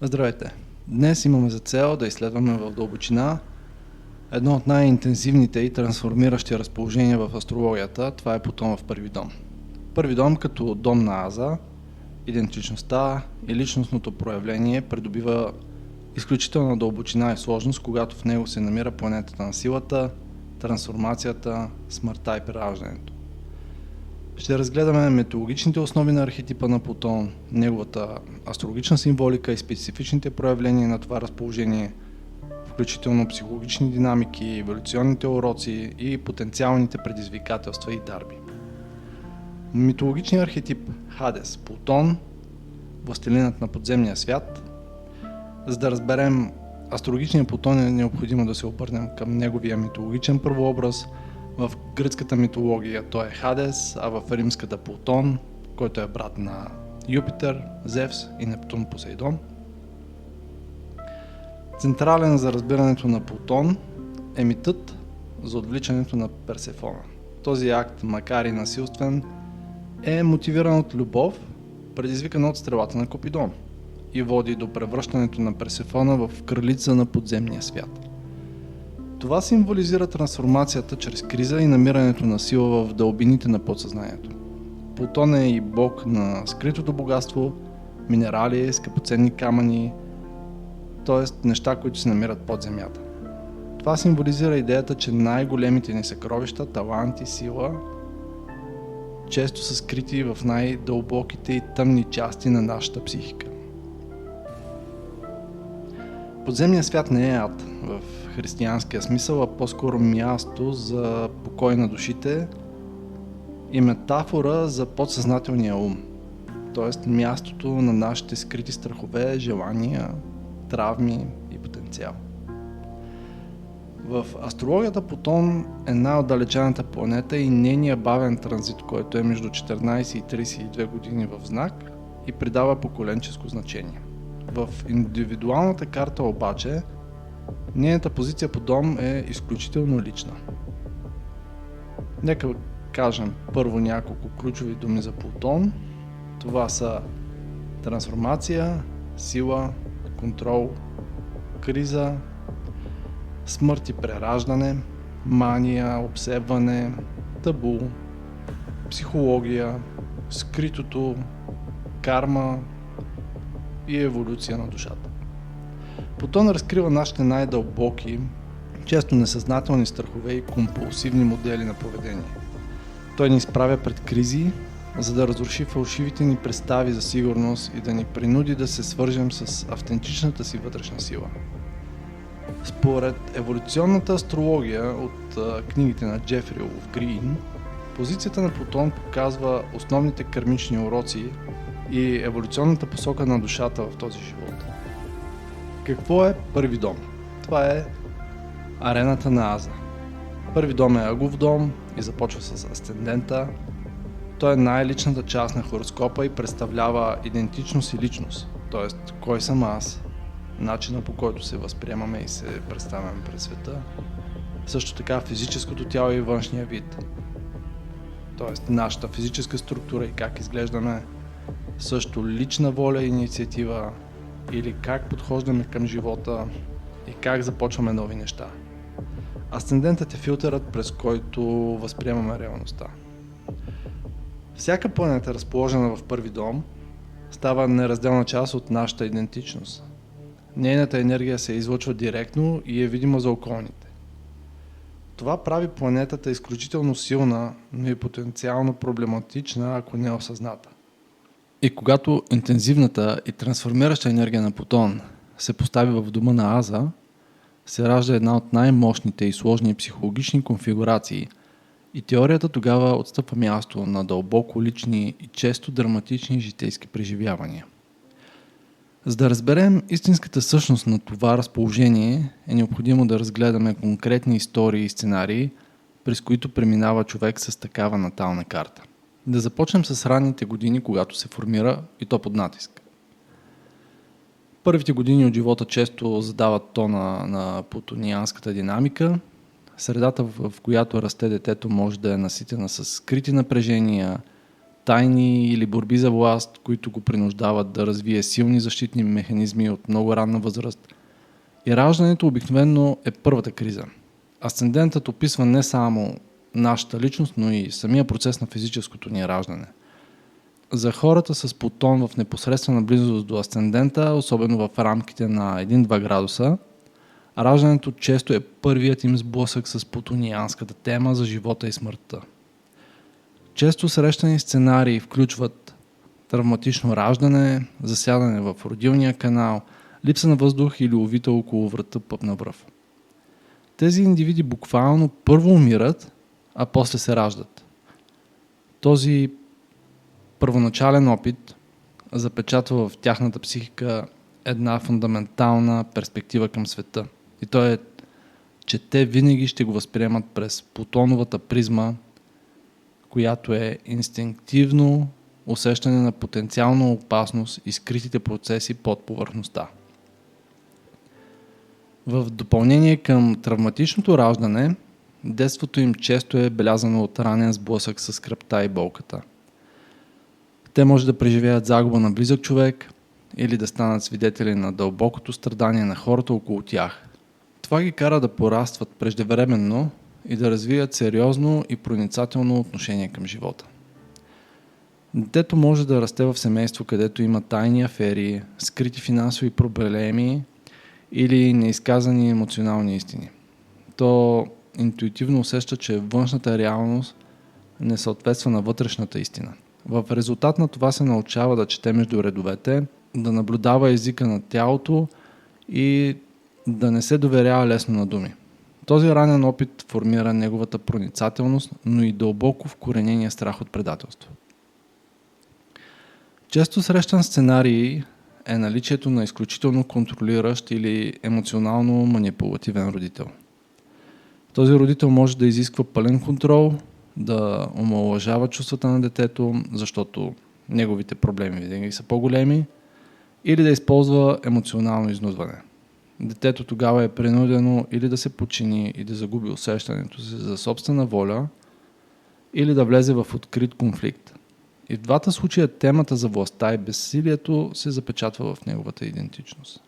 Здравейте! Днес имаме за цел да изследваме в дълбочина едно от най-интензивните и трансформиращи разположения в астрологията. Това е Плутон в първи дом. Първи дом като дом на Аза, идентичността и личностното проявление придобива изключителна дълбочина и сложност, когато в него се намира планетата на силата, трансформацията, смъртта и прераждането. Ще разгледаме метеорологичните основи на архетипа на Плутон, неговата астрологична символика и специфичните проявления на това разположение, включително психологични динамики, еволюционните уроци и потенциалните предизвикателства и дарби. Митологичният архетип Хадес, Плутон, властелинът на подземния свят. За да разберем астрологичния Плутон е необходимо да се обърнем към неговия митологичен първообраз. В гръцката митология той е Хадес, а в римската Плутон, който е брат на Юпитер, Зевс и Нептун Посейдон. Централен за разбирането на Плутон е митът за отвличането на Персефона. Този акт, макар и насилствен, е мотивиран от любов, предизвикана от стрелата на Купидон и води до превръщането на Персефона в кралица на подземния свят. Това символизира трансформацията чрез криза и намирането на сила в дълбините на подсъзнанието. Плутон е и бог на скритото богатство, минерали, скъпоценни камъни, т.е. неща, които се намират под земята. Това символизира идеята, че най-големите ни съкровища, таланти, сила често са скрити в най-дълбоките и тъмни части на нашата психика. Подземният свят не е ад в християнския смисъл, а по-скоро място за покой на душите и метафора за подсъзнателния ум, т.е. мястото на нашите скрити страхове, желания, травми и потенциал. В астрологията Плутон е най-отдалечената планета и нейният бавен транзит, който е между 14 и 32 години в знак и придава поколенческо значение. В индивидуалната карта обаче нейната позиция по дом е изключително лична. Нека кажем първо няколко ключови думи за Плутон. Това са трансформация, сила, контрол, криза, смърт и прераждане, мания, обсебване, табу, психология, скритото, карма и еволюция на душата. Плутон разкрива нашите най-дълбоки, често несъзнателни страхове и компулсивни модели на поведение. Той ни изправя пред кризи, за да разруши фалшивите ни представи за сигурност и да ни принуди да се свържем с автентичната си вътрешна сила. Според еволюционната астрология от книгите на Джефри Олов Грин, позицията на Плутон показва основните кармични уроци и еволюционната посока на душата в този живот. Какво е първи дом? Това е арената на Аза. Първи дом е Ъгов дом и започва с асцендента. Той е най-личната част на хороскопа и представлява идентичност и личност, т.е. кой съм аз, начина по който се възприемаме и се представяме пред света, също така физическото тяло и външния вид, т.е. нашата физическа структура и как изглеждаме, също лична воля и инициатива или как подхождаме към живота и как започваме нови неща. Асцендентът е филтърът, през който възприемаме реалността. Всяка планета, разположена в първи дом, става неразделна част от нашата идентичност. Нейната енергия се излъчва директно и е видима за околните. Това прави планетата изключително силна, но и потенциално проблематична, ако не е осъзната. И когато интензивната и трансформираща енергия на Плутон се постави в дома на Аза, се ражда една от най-мощните и сложни психологични конфигурации и теорията тогава отстъпва място на дълбоко лични и често драматични житейски преживявания. За да разберем истинската същност на това разположение, е необходимо да разгледаме конкретни истории и сценарии, през които преминава човек с такава натална карта. Да започнем с ранните години, когато се формира и то под натиск. Първите години от живота често задават тона на плутонианската динамика. Средата, в която расте детето, може да е наситена с скрити напрежения, тайни или борби за власт, които го принуждават да развие силни защитни механизми от много ранна възраст. И раждането обикновено е първата криза. Асцендентът описва не само нашата личност, но и самия процес на физическото ни раждане. За хората с Плутон в непосредствена близост до асцендента, особено в рамките на 1-2 градуса, раждането често е първият им сблъсък с плутонианската тема за живота и смъртта. Често срещани сценарии включват травматично раждане, засядане в родилния канал, липса на въздух или увита около врата пъпна връв. Тези индивиди буквално първо умират, а после се раждат. Този първоначален опит запечатва в тяхната психика една фундаментална перспектива към света. И то е, че те винаги ще го възприемат през Плутоновата призма, която е инстинктивно усещане на потенциална опасност и скритите процеси под повърхността. В допълнение към травматичното раждане, детството им често е белязано от ранен сблъсък с скръбта и болката. Те може да преживеят загуба на близък човек или да станат свидетели на дълбокото страдание на хората около тях. Това ги кара да порастват преждевременно и да развият сериозно и проницателно отношение към живота. Детето може да расте в семейство, където има тайни афери, скрити финансови проблеми или неизказани емоционални истини. То интуитивно усеща, че външната реалност не съответства на вътрешната истина. В резултат на това се научава да чете между редовете, да наблюдава езика на тялото и да не се доверява лесно на думи. Този ранен опит формира неговата проницателност, но и дълбоко вкоренения страх от предателство. Често срещан сценарий е наличието на изключително контролиращ или емоционално манипулативен родител. Този родител може да изисква пълен контрол, да омаловажава чувствата на детето, защото неговите проблеми винаги са по-големи, или да използва емоционално изнудване. Детето тогава е принудено или да се подчини и да загуби усещането си за собствена воля, или да влезе в открит конфликт. И в двата случая темата за властта и безсилието се запечатва в неговата идентичност.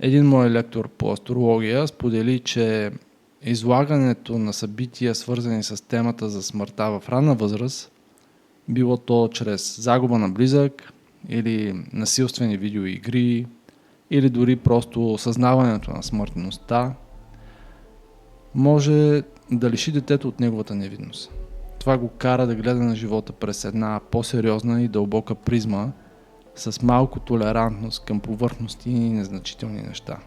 Един мой лектор по астрология сподели, че излагането на събития, свързани с темата за смъртта в ранна възраст, било то чрез загуба на близък или насилствени видеоигри, или дори просто осъзнаването на смъртността, може да лиши детето от неговата невинност. Това го кара да гледа на живота през една по-сериозна и дълбока призма с малко толерантност към повърхности и незначителни неща.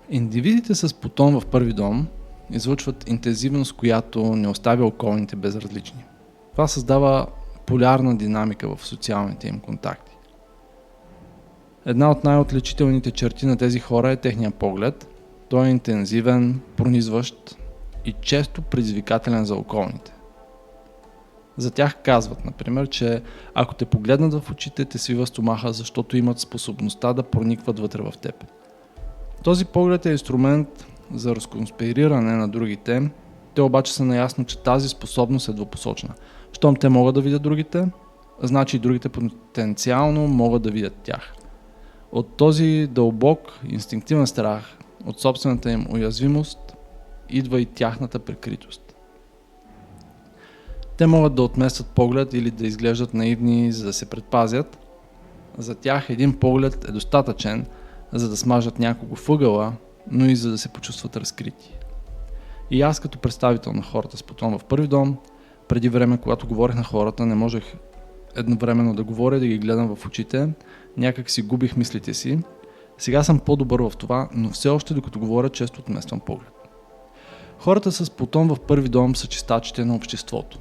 Индивидите с Плутон в първи дом излъчват интензивност, която не оставя околните безразлични. Това създава полярна динамика в социалните им контакти. Една от най-отличителните черти на тези хора е техния поглед. Той е интензивен, пронизващ и често предизвикателен за околните. За тях казват, например, че ако те погледнат в очите, те свива стомаха, защото имат способността да проникват вътре в теб. Този поглед е инструмент за разконспириране на другите, те обаче са наясно, че тази способност е двупосочна. Щом те могат да видят другите, значи и другите потенциално могат да видят тях. От този дълбок, инстинктивен страх, от собствената им уязвимост, идва и тяхната прикритост. Те могат да отместят поглед или да изглеждат наивни, за да се предпазят. За тях един поглед е достатъчен, за да смажат някого въгъла, но и за да се почувстват разкрити. И аз като представител на хората с Плутон в първи дом, преди време, когато говорех на хората, не можех едновременно да говоря, да ги гледам в очите, някак си губих мислите си. Сега съм по-добър в това, но все още докато говоря, често отмествам поглед. Хората с Плутон в първи дом са чистачите на обществото.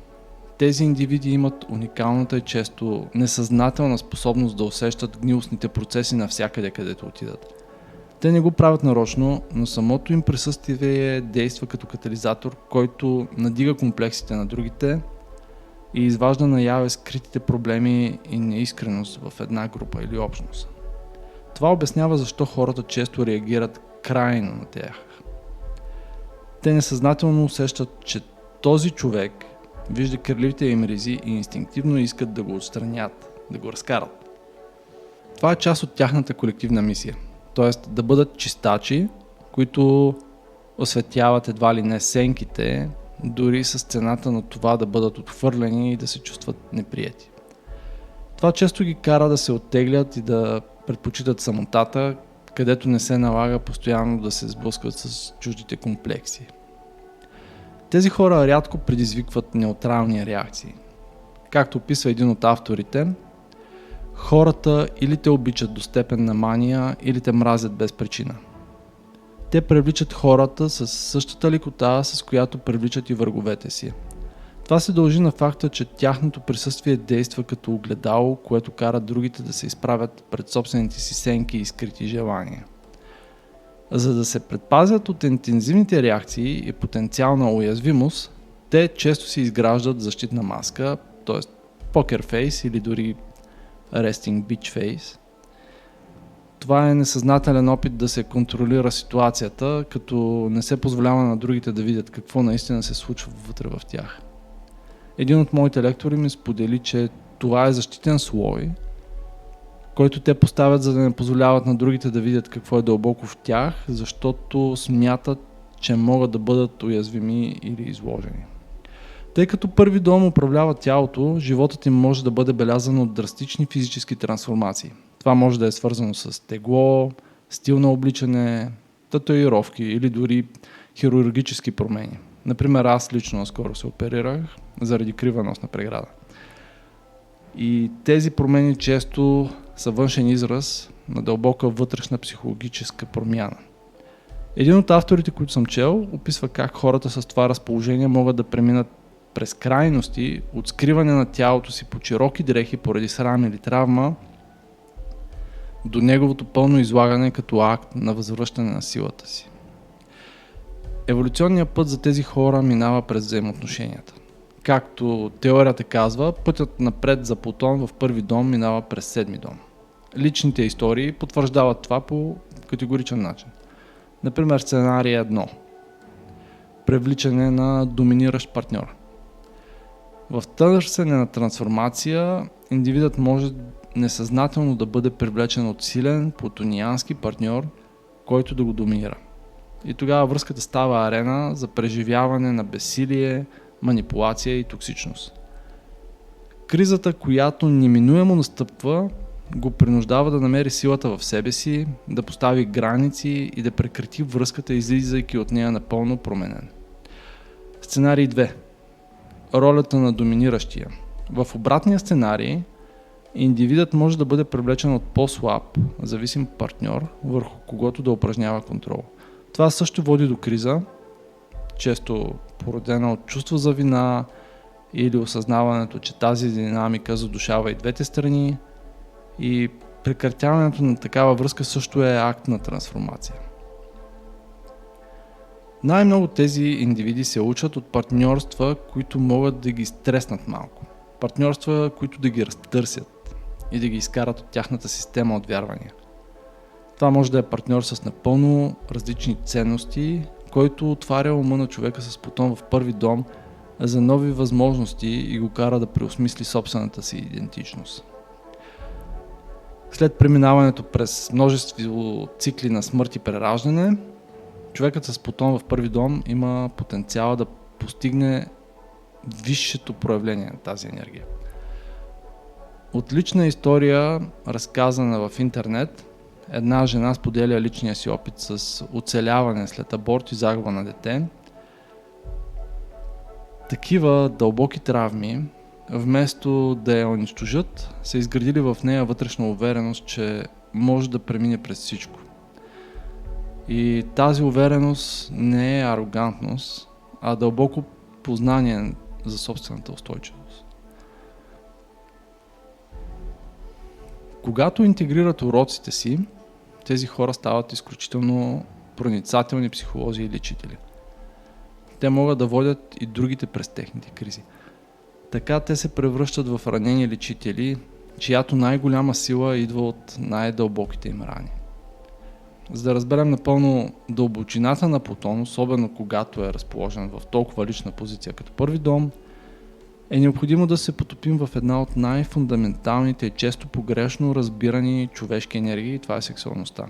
Тези индивиди имат уникалната и често несъзнателна способност да усещат гнилостните процеси навсякъде, където отидат. Те не го правят нарочно, но самото им присъствие действа като катализатор, който надига комплексите на другите и изважда наяве скритите проблеми и неискреност в една група или общност. Това обяснява защо хората често реагират крайно на тях. Те несъзнателно усещат, че този човек вижда кърливите им ризи и инстинктивно искат да го отстранят, да го разкарат. Това е част от тяхната колективна мисия, т.е. да бъдат чистачи, които осветяват едва ли не сенките, дори с цената на това да бъдат отхвърлени и да се чувстват неприети. Това често ги кара да се оттеглят и да предпочитат самотата, където не се налага постоянно да се сблъскват с чуждите комплекси. Тези хора рядко предизвикват неутрални реакции. Както описва един от авторите, хората или те обичат до степен на мания, или те мразят без причина. Те привличат хората с същата лекота, с която привличат и враговете си. Това се дължи на факта, че тяхното присъствие действа като огледало, което кара другите да се изправят пред собствените си сенки и скрити желания. За да се предпазят от интензивните реакции и потенциална уязвимост, те често си изграждат защитна маска, т.е. покер фейс или дори resting bitch face. Това е несъзнателен опит да се контролира ситуацията, като не се позволява на другите да видят какво наистина се случва вътре в тях. Един от моите лектори ми сподели, че това е защитен слой, който те поставят, за да не позволяват на другите да видят какво е дълбоко в тях, защото смятат, че могат да бъдат уязвими или изложени. Тъй като първи дом управлява тялото, животът им може да бъде белязан от драстични физически трансформации. Това може да е свързано с тегло, стил на обличане, татуировки или дори хирургически промени. Например, аз лично наскоро се оперирах заради крива носна преграда. И тези промени често са външен израз на дълбока вътрешна психологическа промяна. Един от авторите, които съм чел, описва как хората с това разположение могат да преминат през крайности от скриване на тялото си под широки дрехи поради срам или травма до неговото пълно излагане като акт на възвръщане на силата си. Еволюционният път за тези хора минава през взаимоотношенията. Както теорията казва, пътят напред за Плутон в първи дом минава през седми дом. Личните истории потвърждават това по категоричен начин. Например, сценарий 1. Привличане на доминиращ партньор. В търсене на трансформация, индивидът може несъзнателно да бъде привлечен от силен плутониански партньор, който да го доминира. И тогава връзката става арена за преживяване на безсилие, манипулация и токсичност. Кризата, която неминуемо настъпва, го принуждава да намери силата в себе си, да постави граници и да прекрати връзката, излизайки от нея напълно променен. Сценарий 2. Ролята на доминиращия. В обратния сценарий, индивидът може да бъде привлечен от по-слаб, зависим партньор, върху когото да упражнява контрол. Това също води до криза, често породена от чувство за вина или осъзнаването, че тази динамика задушава и двете страни, и прекратяването на такава връзка също е акт на трансформация. Най-много тези индивиди се учат от партньорства, които могат да ги стреснат малко. Партньорства, които да ги разтърсят и да ги изкарат от тяхната система от вярвания. Това може да е партньор с напълно различни ценности, който отваря ума на човека с Плутон в първи дом за нови възможности и го кара да преосмисли собствената си идентичност. След преминаването през множество цикли на смърт и прераждане, човекът с Плутон в първи дом има потенциала да постигне висшето проявление на тази енергия. От лична история, разказана в интернет, една жена споделя личния си опит с оцеляване след аборт и загуба на дете. Такива дълбоки травми, вместо да я унищожат, са изградили в нея вътрешна увереност, че може да премине през всичко. И тази увереност не е арогантност, а дълбоко познание за собствената устойчивост. Когато интегрират уроците си, тези хора стават изключително проницателни психолози и лечители. Те могат да водят и другите през техните кризи. Така те се превръщат в ранени лечители, чиято най-голяма сила идва от най-дълбоките им рани. За да разберем напълно дълбочината на Плутон, особено когато е разположен в толкова лична позиция като първи дом, е необходимо да се потопим в една от най-фундаменталните и често погрешно разбирани човешки енергии, и това е сексуалността.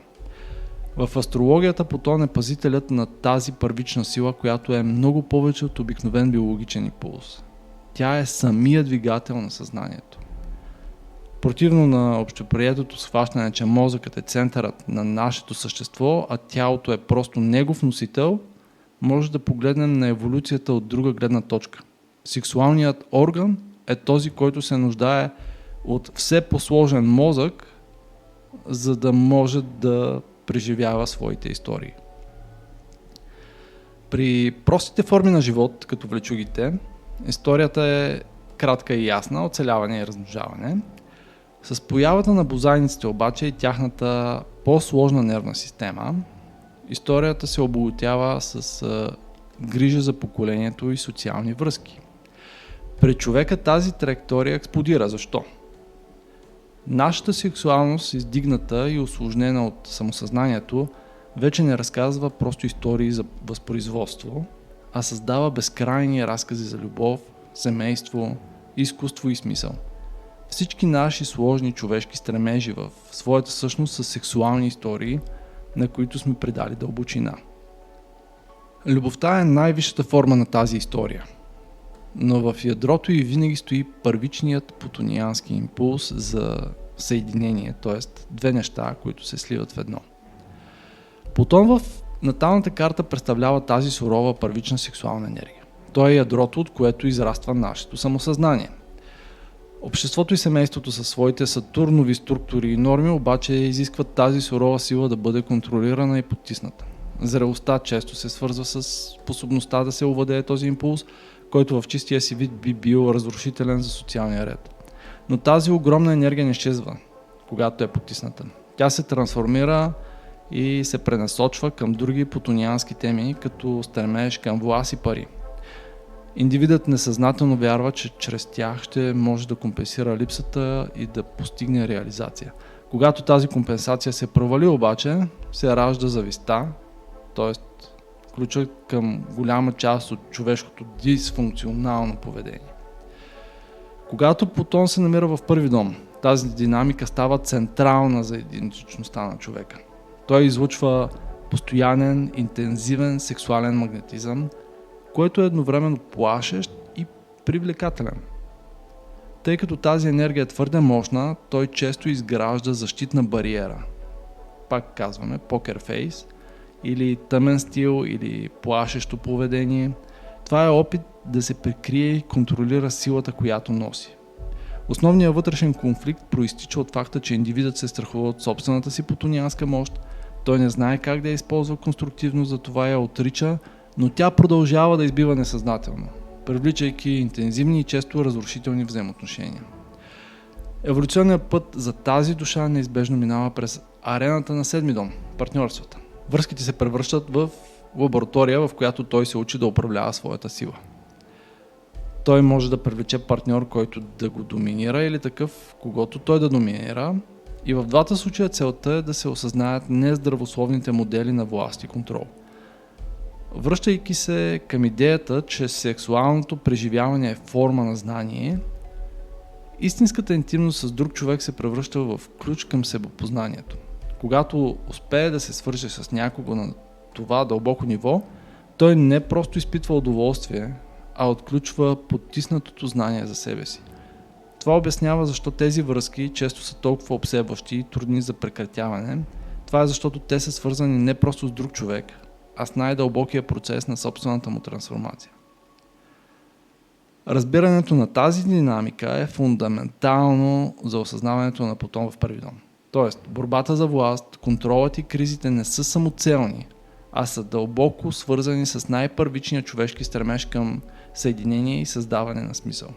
В астрологията Плутон е пазителят на тази първична сила, която е много повече от обикновен биологичен импулс. Тя е самия двигател на съзнанието. Противно на общоприетото схващане, че мозъкът е центърът на нашето същество, а тялото е просто негов носител, може да погледнем на еволюцията от друга гледна точка. Сексуалният орган е този, който се нуждае от все по-сложен мозък, за да може да преживява своите истории. При простите форми на живот, като влечугите, историята е кратка и ясна, оцеляване и размножаване. С появата на бозайниците обаче и тяхната по-сложна нервна система, историята се обогатява с грижа за поколението и социални връзки. При човека тази траектория експлодира. Защо? Нашата сексуалност, издигната и усложнена от самосъзнанието, вече не разказва просто истории за възпроизводство, а създава безкрайни разкази за любов, семейство, изкуство и смисъл. Всички наши сложни човешки стремежи в своята същност са сексуални истории, на които сме придали дълбочина. Любовта е най-висшата форма на тази история, но в ядрото й винаги стои първичният плутониански импулс за съединение, т.е. две неща, които се сливат в едно. Плутон в наталната карта представлява тази сурова първична сексуална енергия. Той е ядрото, от което израства нашето самосъзнание. Обществото и семейството със своите сатурнови структури и норми обаче изискват тази сурова сила да бъде контролирана и потисната. Зрелостта често се свързва с способността да се овладее този импулс, който в чистия си вид би бил разрушителен за социалния ред. Но тази огромна енергия не изчезва, когато е потисната. Тя се трансформира и се пренасочва към други плутониански теми, като стремеж към власт и пари. Индивидът несъзнателно вярва, че чрез тях ще може да компенсира липсата и да постигне реализация. Когато тази компенсация се провали обаче, се ражда завистта, т.е. ключът към голяма част от човешкото дисфункционално поведение. Когато Плутон се намира в първи дом, тази динамика става централна за идентичността на човека. Той излъчва постоянен, интензивен сексуален магнетизъм, който е едновременно плашещ и привлекателен. Тъй като тази енергия е твърде мощна, той често изгражда защитна бариера. Пак казваме покер фейс, или тъмен стил, или плашещо поведение. Това е опит да се прикрие и контролира силата, която носи. Основният вътрешен конфликт проистича от факта, че индивидът се страхува от собствената си плутонианска мощ, той не знае как да я използва конструктивно, затова я отрича, но тя продължава да избива несъзнателно, привличайки интензивни и често разрушителни взаимоотношения. Еволюционният път за тази душа неизбежно минава през арената на седми дом – партньорствата. Връзките се превръщат в лаборатория, в която той се учи да управлява своята сила. Той може да привлече партньор, който да го доминира, или такъв, когото той да доминира. И в двата случая целта е да се осъзнаят нездравословните модели на власт и контрол. Връщайки се към идеята, че сексуалното преживяване е форма на знание, истинската интимност с друг човек се превръща в ключ към себепознанието. Когато успее да се свърже с някого на това дълбоко ниво, той не просто изпитва удоволствие, а отключва потиснатото знание за себе си. Това обяснява защо тези връзки често са толкова обсебващи и трудни за прекратяване. Това е защото те са свързани не просто с друг човек, а с най-дълбокия процес на собствената му трансформация. Разбирането на тази динамика е фундаментално за осъзнаването на Плутон в първи дом. Тоест, борбата за власт, контролът и кризите не са самоцелни, а са дълбоко свързани с най-първичния човешки стремеж към съединение и създаване на смисъл.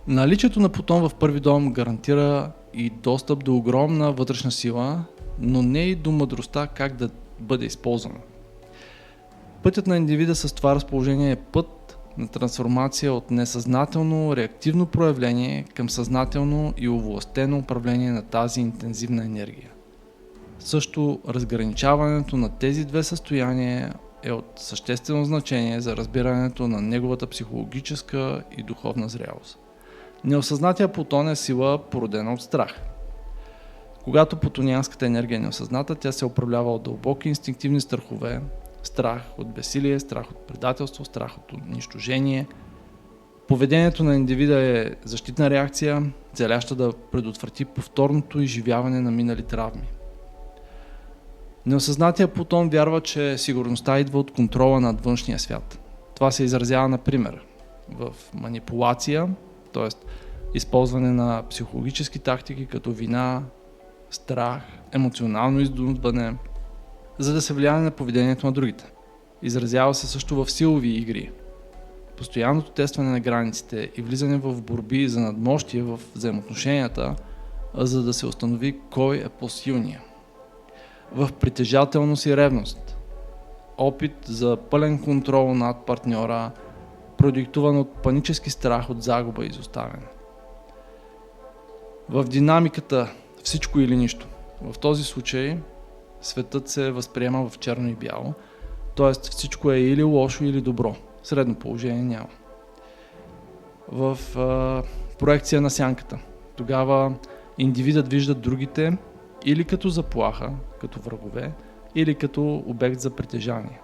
Наличието на Плутон в първи дом гарантира и достъп до огромна вътрешна сила, но не и до мъдростта как да бъде използвана. Пътят на индивида с това разположение е път на трансформация от несъзнателно реактивно проявление към съзнателно и овластено управление на тази интензивна енергия. Също разграничаването на тези две състояния е от съществено значение за разбирането на неговата психологическа и духовна зрялост. Неосъзнатия Плутон е сила, породена от страх. Когато плутонианската енергия е неосъзната, тя се управлява от дълбоки инстинктивни страхове, страх от безсилие, страх от предателство, страх от унищожение. Поведението на индивида е защитна реакция, целяща да предотврати повторното изживяване на минали травми. Неосъзнатия Плутон вярва, че сигурността идва от контрола над външния свят. Това се изразява, например, в манипулация, т.е. използване на психологически тактики като вина, страх, емоционално изнудване, за да се влияе на поведението на другите. Изразява се също в силови игри. Постоянното тестване на границите и влизане в борби за надмощие в взаимоотношенията, за да се установи кой е по-силния. В притежателност и ревност. Опит за пълен контрол над партньора, продиктуван от панически страх от загуба и изоставяне. В динамиката всичко или нищо. В този случай светът се възприема в черно и бяло, т.е. всичко е или лошо, или добро. Средно положение няма. В проекция на сянката. Тогава индивидът вижда другите или като заплаха, като врагове, или като обект за притежание.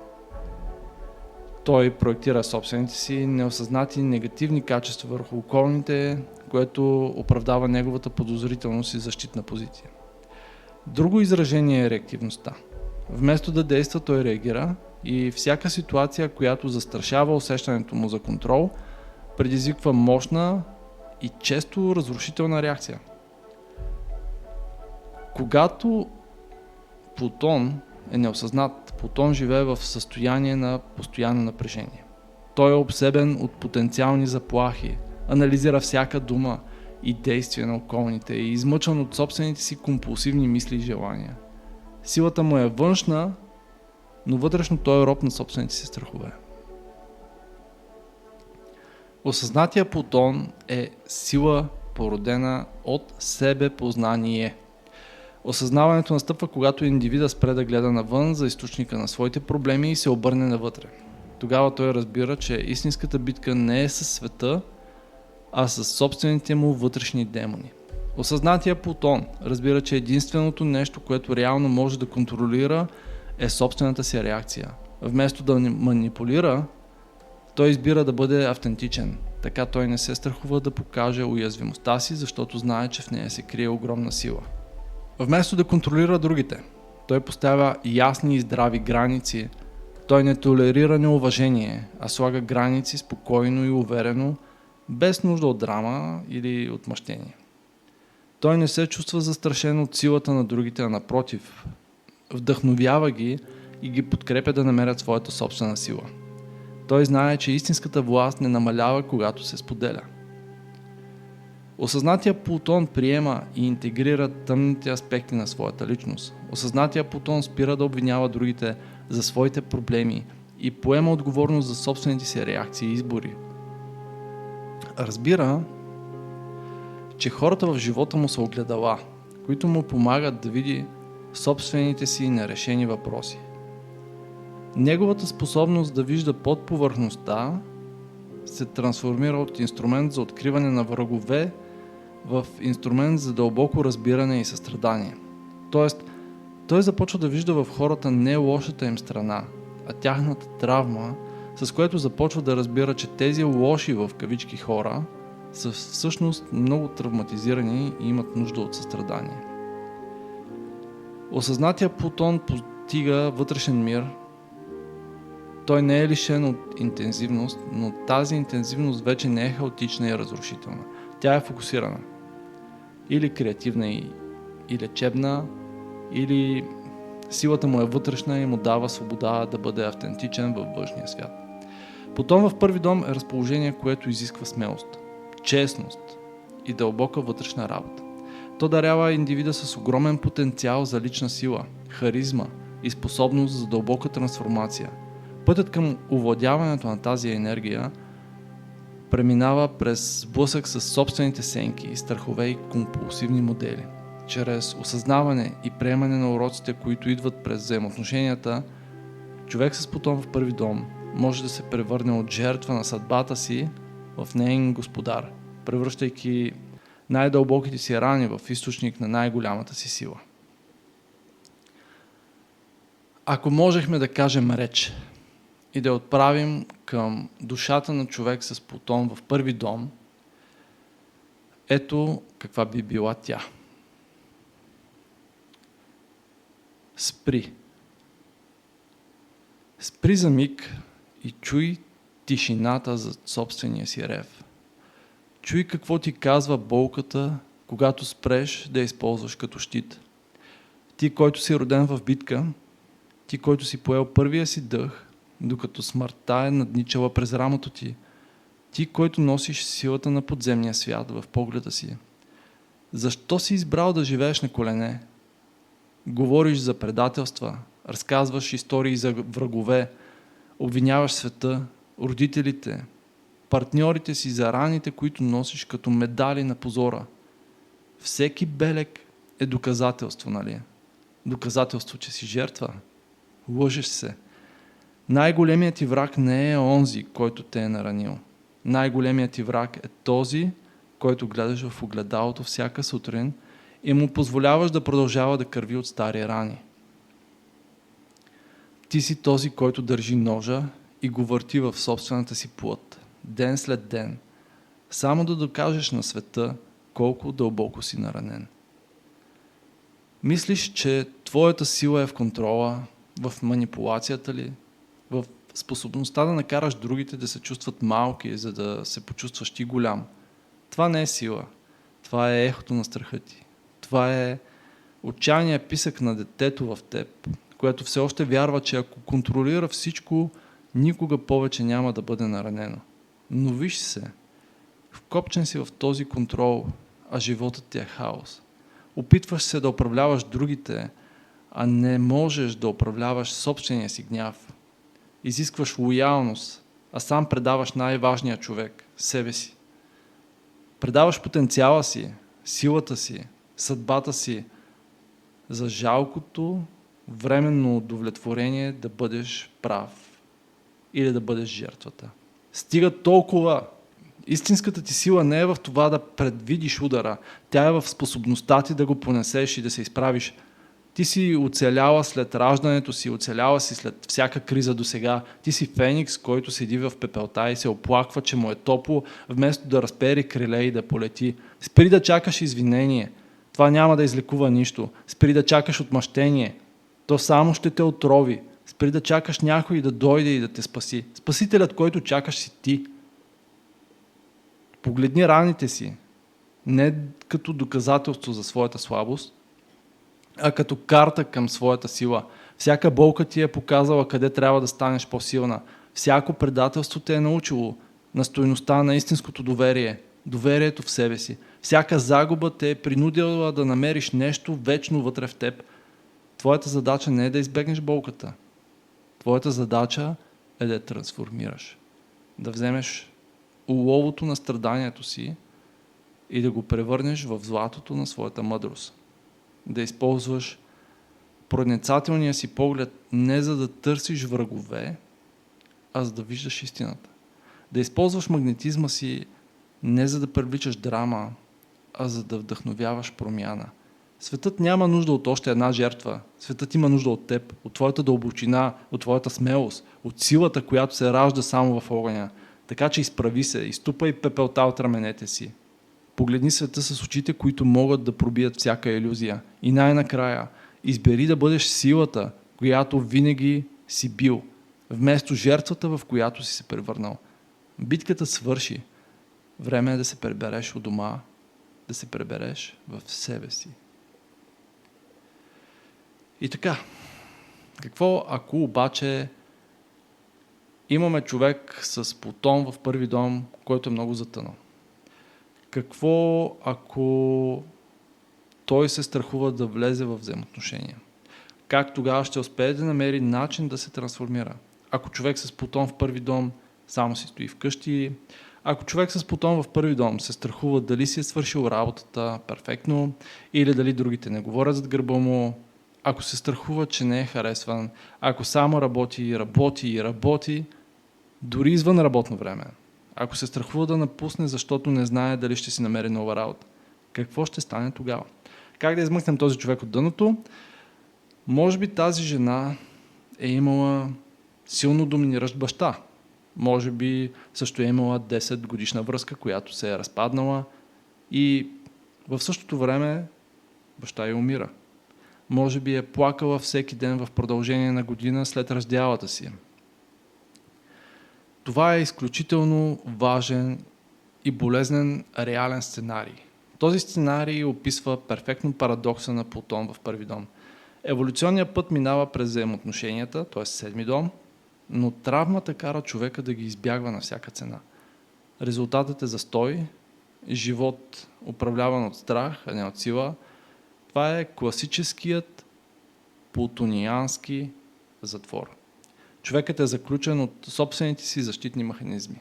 Той проектира собствените си неосъзнати негативни качества върху околните, което оправдава неговата подозрителност и защитна позиция. Друго изражение е реактивността. Вместо да действа, той реагира и всяка ситуация, която застрашава усещането му за контрол, предизвиква мощна и често разрушителна реакция. Когато Плутон е неосъзнат, Плутон живее в състояние на постоянно напрежение. Той е обсебен от потенциални заплахи, анализира всяка дума и действие на околните и измъчен от собствените си компулсивни мисли и желания. Силата му е външна, но вътрешно той е роб на собствените си страхове. Осъзнатия Плутон е сила, породена от себепознание. Осъзнаването настъпва, когато индивида спре да гледа навън за източника на своите проблеми и се обърне навътре. Тогава той разбира, че истинската битка не е със света, а с собствените му вътрешни демони. Осъзнатия Плутон разбира, че единственото нещо, което реално може да контролира, е собствената си реакция. Вместо да манипулира, той избира да бъде автентичен. Така той не се страхува да покаже уязвимостта си, защото знае, че в нея се крие огромна сила. Вместо да контролира другите, той поставя ясни и здрави граници. Той не толерира неуважение, а слага граници спокойно и уверено, без нужда от драма или отмъщение. Той не се чувства застрашен от силата на другите, а напротив, вдъхновява ги и ги подкрепя да намерят своята собствена сила. Той знае, че истинската власт не намалява, когато се споделя. Осъзнатия Плутон приема и интегрира тъмните аспекти на своята личност. Осъзнатия Плутон спира да обвинява другите за своите проблеми и поема отговорност за собствените си реакции и избори. Разбира, че хората в живота му са огледала, които му помагат да види собствените си нерешени въпроси. Неговата способност да вижда под повърхността се трансформира от инструмент за откриване на врагове в инструмент за дълбоко разбиране и състрадание. Тоест, той започва да вижда в хората не лошата им страна, а тяхната травма, с което започва да разбира, че тези лоши в кавички хора са всъщност много травматизирани и имат нужда от състрадание. Осъзнатия Плутон постига вътрешен мир. Той не е лишен от интензивност, но тази интензивност вече не е хаотична и разрушителна. Тя е фокусирана. Или креативна и лечебна, или силата му е вътрешна и му дава свобода да бъде автентичен във външния свят. Плутон в първи дом е разположение, което изисква смелост, честност и дълбока вътрешна работа. То дарява индивида с огромен потенциал за лична сила, харизма и способност за дълбока трансформация. Пътят към овладяването на тази енергия преминава през сблъсък с собствените сенки, страхове и компулсивни модели. Чрез осъзнаване и приемане на уроците, които идват през взаимоотношенията, Човек с Плутон в първи дом може да се превърне от жертва на съдбата си в неин господар, превръщайки най-дълбоките си рани в източник на най-голямата си сила. Ако можехме да кажем реч и да я отправим към душата на човек с Плутон в първи дом, ето каква би била тя. Спри. Спри за миг и чуй тишината за собствения си рев. Чуй какво ти казва болката, когато спреш да я използваш като щит. Ти, който си роден в битка, ти, който си поел първия си дъх, докато смъртта е надничала през рамото ти, ти, който носиш силата на подземния свят в погледа си. Защо си избрал да живееш на колене? Говориш за предателства, разказваш истории за врагове, обвиняваш света, родителите, партньорите си за раните, които носиш като медали на позора. Всеки белег е доказателство, нали? Доказателство, че си жертва. Лъжеш се. Най-големият ти враг не е онзи, който те е наранил. Най-големият ти враг е този, който гледаш в огледалото всяка сутрин и му позволяваш да продължава да кърви от стари рани. Ти си този, който държи ножа и го върти в собствената си плът, ден след ден, само да докажеш на света колко дълбоко си наранен. Мислиш, че твоята сила е в контрола, в манипулацията ли, в способността да накараш другите да се чувстват малки, за да се почувстваш ти голям. Това не е сила. Това е ехото на страха ти. Това е отчаяният писък на детето в теб, което все още вярва, че ако контролира всичко, никога повече няма да бъде наранено. Но виж се, вкопчен си в този контрол, а животът ти е хаос. Опитваш се да управляваш другите, а не можеш да управляваш собствения си гняв. Изискваш лоялност, а сам предаваш най-важния човек – себе си. Предаваш потенциала си, силата си, съдбата си за жалкото, временно удовлетворение да бъдеш прав или да бъдеш жертвата. Стига толкова! Истинската ти сила не е в това да предвидиш удара, тя е в способността ти да го понесеш и да се изправиш. Ти си оцеляла след раждането си, оцеляла си след всяка криза до сега. Ти си феникс, който седи в пепелта и се оплаква, че му е топло, вместо да разпери криле и да полети. Спри да чакаш извинение. Това няма да излекува нищо. Спри да чакаш отмъщение. То само ще те отрови. Спри да чакаш някой да дойде и да те спаси. Спасителят, който чакаш, си ти. Погледни раните си. Не като доказателство за своята слабост, а като карта към своята сила. Всяка болка ти е показала къде трябва да станеш по-силна. Всяко предателство те е научило на стойността на истинското доверие, доверието в себе си. Всяка загуба те е принудила да намериш нещо вечно вътре в теб. Твоята задача не е да избегнеш болката. Твоята задача е да я трансформираш. Да вземеш уловото на страданието си и да го превърнеш в златото на своята мъдрост. Да използваш проницателния си поглед не за да търсиш врагове, а за да виждаш истината. Да използваш магнетизма си не за да привличаш драма, а за да вдъхновяваш промяна. Светът няма нужда от още една жертва. Светът има нужда от теб, от твоята дълбочина, от твоята смелост, от силата, която се ражда само в огъня. Така че изправи се, изтупай пепелта от раменете си. Погледни света с очите, които могат да пробият всяка илюзия. И най-накрая, избери да бъдеш силата, която винаги си бил, вместо жертвата, в която си се превърнал. Битката свърши. Време е да се пребереш от дома, да се пребереш в себе си. И така, какво ако обаче имаме човек с Плутон в първи дом, който е много затънал? Какво ако той се страхува да влезе в взаимоотношения? Как тогава ще успее да намери начин да се трансформира? Ако човек с Плутон в първи дом само си стои вкъщи, ако човек с Плутон в първи дом се страхува дали си е свършил работата перфектно или дали другите не говорят зад гърба му, ако се страхува, че не е харесван, ако само работи, дори извън работно време, ако се страхува да напусне, защото не знае дали ще си намери нова работа, какво ще стане тогава? Как да измъкнем този човек от дъното? Може би тази жена е имала силно доминиращ баща. Може би също е имала 10 годишна връзка, която се е разпаднала и в същото време баща ѝ умира. Може би е плакала всеки ден в продължение на година след раздялата си. Това е изключително важен и болезнен реален сценарий. Този сценарий описва перфектно парадокса на Плутон в първи дом. Еволюционният път минава през взаимоотношенията, т.е. седми дом, но травмата кара човека да ги избягва на всяка цена. Резултатът е застой, живот управляван от страх, а не от сила. Това е класическият плутониански затвор. Човекът е заключен от собствените си защитни механизми.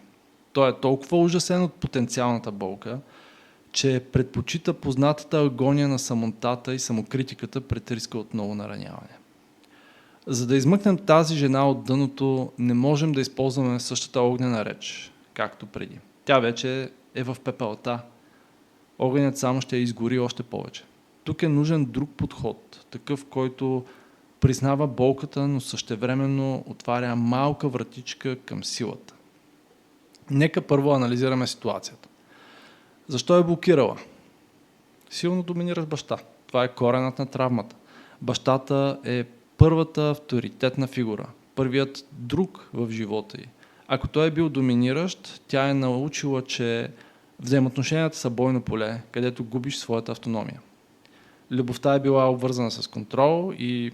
Той е толкова ужасен от потенциалната болка, че предпочита познатата агония на самотата и самокритиката пред риска от ново нараняване. За да измъкнем тази жена от дъното, не можем да използваме същата огнена реч, както преди. Тя вече е в пепелта. Огънят само ще я изгори още повече. Тук е нужен друг подход, такъв, който признава болката, но същевременно отваря малка вратичка към силата. Нека първо анализираме ситуацията. Защо е блокирала? Силно доминиращ баща. Това е коренът на травмата. Бащата е първата авторитетна фигура, първият друг в живота й. Ако той е бил доминиращ, тя е научила, че взаимоотношенията са бойно поле, където губиш своята автономия. Любовта е била обвързана с контрол и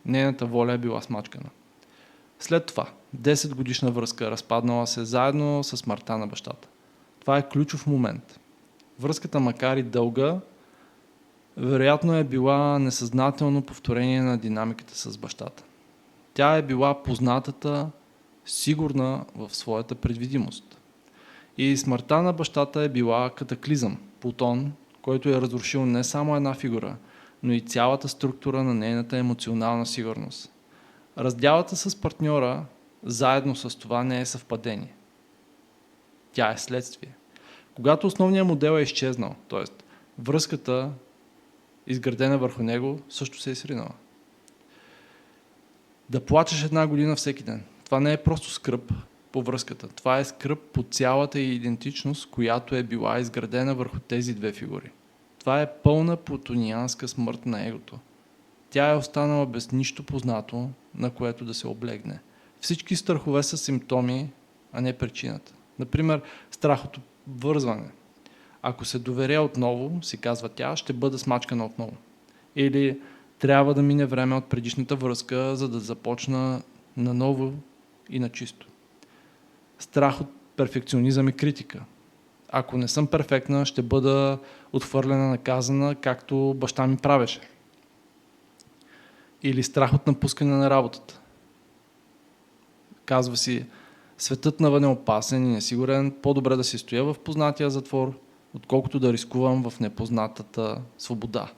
нейната воля е била смачкана. След това, 10 годишна връзка, разпаднала се заедно с смъртта на бащата. Това е ключов момент. Връзката, макар и дълга, вероятно е била несъзнателно повторение на динамиката с бащата. Тя е била познатата, сигурна в своята предвидимост. И смъртта на бащата е била катаклизъм, Плутон, който е разрушил не само една фигура, но и цялата структура на нейната емоционална сигурност. Раздялата с партньора, заедно с това, не е съвпадение. Тя е следствие. Когато основният модел е изчезнал, т.е. връзката, изградена върху него, също се е сринала. Да плачеш една година всеки ден. Това не е просто скръб по връзката. Това е скръб по цялата ѝ идентичност, която е била изградена върху тези две фигури. Това е пълна плутонианска смърт на егото. Тя е останала без нищо познато, на което да се облегне. Всички страхове са симптоми, а не причината. Например, страх от вързване. Ако се доверя отново, си казва тя, ще бъда смачкана отново. Или трябва да мине време от предишната връзка, за да започна наново и на чисто. Страх от перфекционизъм и критика. Ако не съм перфектна, ще бъда отхвърлена, наказана, както баща ми правеше. Или страх от напускане на работата. Казва си, светът навън е опасен и несигурен, по-добре да си стоя в познатия затвор, отколкото да рискувам в непознатата свобода.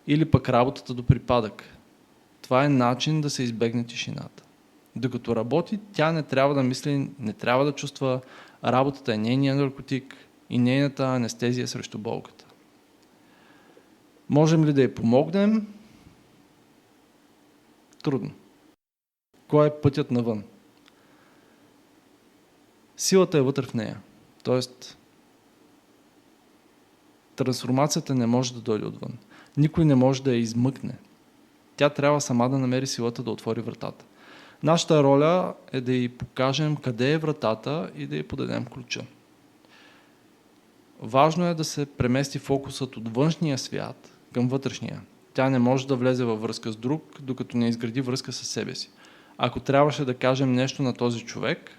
Или пък работата до припадък. Това е начин да се избегне тишината. Докато работи, тя не трябва да мисли, не трябва да чувства, работата е нейният наркотик и нейната анестезия срещу болката. Можем ли да й помогнем? Трудно. Кой е пътят навън? Силата е вътре в нея. Тоест, трансформацията не може да дойде отвън. Никой не може да я измъкне. Тя трябва сама да намери силата да отвори вратата. Нашата роля е да й покажем къде е вратата и да й подадем ключа. Важно е да се премести фокусът от външния свят към вътрешния. Тя не може да влезе във връзка с друг, докато не изгради връзка с себе си. Ако трябваше да кажем нещо на този човек,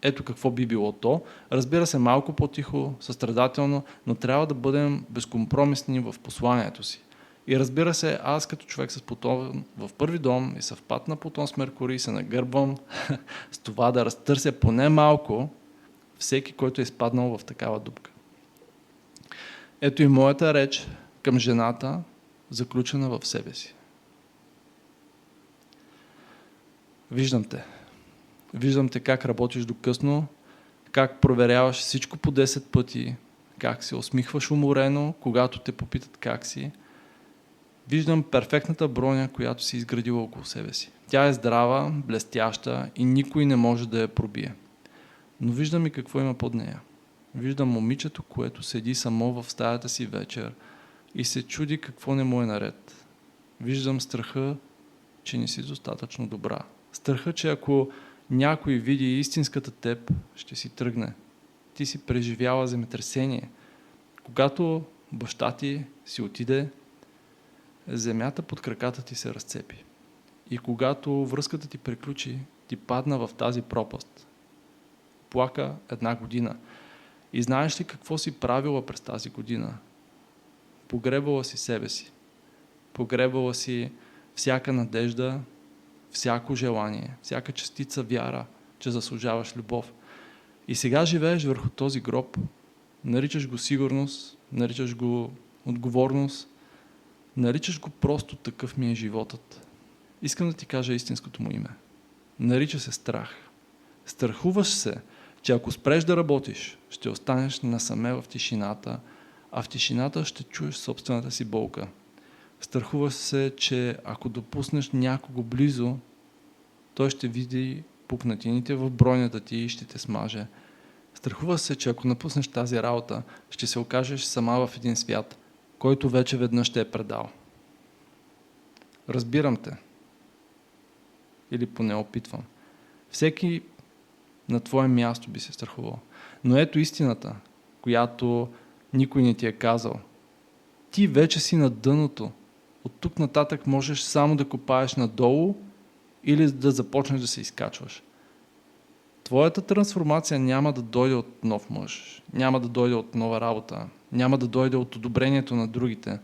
ето какво би било то. Разбира се, малко по-тихо, състрадателно, но трябва да бъдем безкомпромисни в посланието си. И разбира се, аз като човек с Плутон в първи дом и съвпад на Плутон с Меркурий се нагърбвам с това да разтърся поне малко всеки, който е изпаднал в такава дупка. Ето и моята реч към жената заключена в себе си. Виждам те. Виждам те как работиш до късно, как проверяваш всичко по 10 пъти, как се усмихваш уморено, когато те попитат как си. Виждам перфектната броня, която си изградила около себе си. Тя е здрава, блестяща и никой не може да я пробие. Но виждам и какво има под нея. Виждам момичето, което седи само в стаята си вечер и се чуди какво не му е наред. Виждам страха, че не си достатъчно добра. Страха, че ако някой види истинската теб, ще си тръгне. Ти си преживяла земетресение. Когато баща ти си отиде, земята под краката ти се разцепи. И когато връзката ти приключи, ти падна в тази пропаст. Плака 1 година. И знаеш ли какво си правила през тази година? Погребала си себе си. Погребала си всяка надежда, всяко желание, всяка частица вяра, че заслужаваш любов. И сега живееш върху този гроб, наричаш го сигурност, наричаш го отговорност, наричаш го просто такъв ми е животът. Искам да ти кажа истинското му име. Нарича се страх. Страхуваш се, че ако спреш да работиш, ще останеш насаме в тишината, а в тишината ще чуеш собствената си болка. Страхуваш се, че ако допуснеш някого близо, той ще види пукнатините в бройната ти и ще те смаже. Страхуваш се, че ако напуснеш тази работа, ще се окажеш сама в един свят, който вече веднъж те е предал. Разбирам те. Или поне опитвам. Всеки на твое място би се страхувал. Но ето истината, която никой не ти е казал. Ти вече си на дъното. От тук нататък можеш само да копаеш надолу или да започнеш да се изкачваш. Твоята трансформация няма да дойде от нов мъж, няма да дойде от нова работа, няма да дойде от одобрението на другите.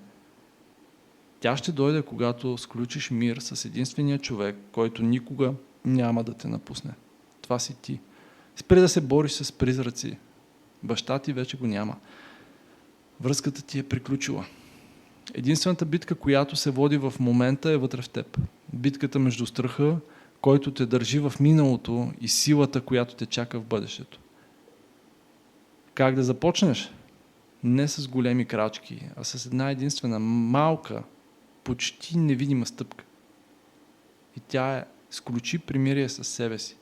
Тя ще дойде, когато сключиш мир с единствения човек, който никога няма да те напусне. Това си ти. Спри да се бориш с призраци. Баща ти вече го няма. Връзката ти е приключила. Единствената битка, която се води в момента, е вътре в теб. Битката между страха, който те държи в миналото, и силата, която те чака в бъдещето. Как да започнеш? Не с големи крачки, а с една единствена малка, почти невидима стъпка. И тя е: сключи примирие с себе си.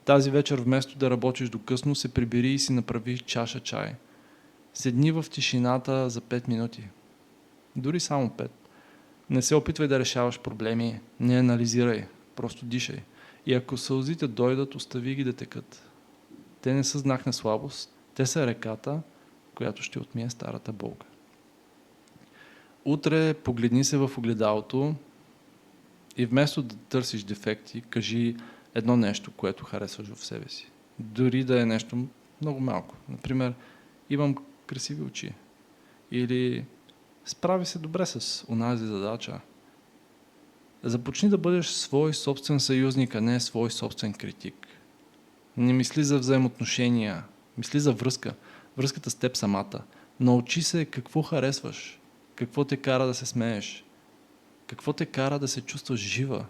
Тази вечер, вместо да работиш до късно, се прибери и си направи чаша чай. Седни в тишината за 5 минути. Дори само 5. Не се опитвай да решаваш проблеми, не анализирай, просто дишай. И ако сълзите дойдат, остави ги да текат. Те не са знак на слабост, те са реката, която ще отмие старата болка. Утре погледни се в огледалото и вместо да търсиш дефекти, кажи едно нещо, което харесваш в себе си. Дори да е нещо много малко. Например, имам красиви очи. Или справи се добре с онази задача. Започни да бъдеш свой собствен съюзник, а не свой собствен критик. Не мисли за взаимоотношения, мисли за връзка. Връзката с теб самата. Научи се какво харесваш, какво те кара да се смееш, какво те кара да се чувстваш жива.